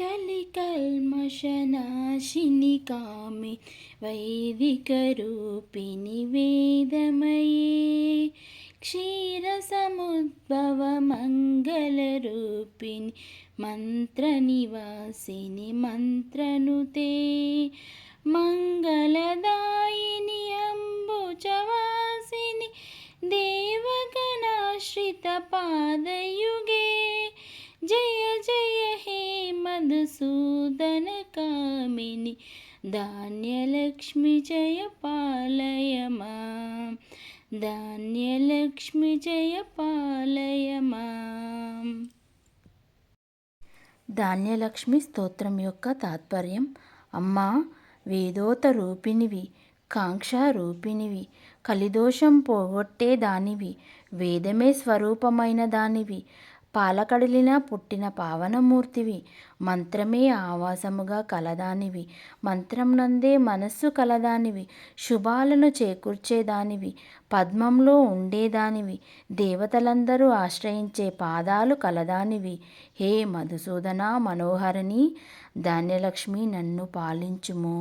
కలికల్మషనాశిని కామి వైదికరూపిణి వేదమయే క్షీరసముద్భవ మంగళరూపిణి మంత్రనివాసిని మంత్రనుతే మంగళదాయిని అంబుజవాసిని దేవగణాశ్రిత పాదయుగే జయ జయ హే మధుసూదన కామిని ధాన్యలక్ష్మి జయ పాలయ మాం ధాన్యలక్ష్మి జయ పాలయ మాం. ధాన్యలక్ష్మి స్తోత్రం యొక్క తాత్పర్యం: అమ్మా, వేదోత రూపిణివి, కాంక్ష రూపిణివి, కలిదోషం పోగొట్టే దానివి, వేదమే స్వరూపమైన దానివి, పాలకడలిన పుట్టిన పావనమూర్తివి, మంత్రమే ఆవాసముగా కలదానివి, మంత్రం నందే మనస్సు కలదానివి, శుభాలను చేకూర్చేదానివి, పద్మంలో ఉండేదానివి, దేవతలందరూ ఆశ్రయించే పాదాలు కలదానివి. హే మధుసూదన మనోహరిణి ధాన్యలక్ష్మి, నన్ను పాలించుము.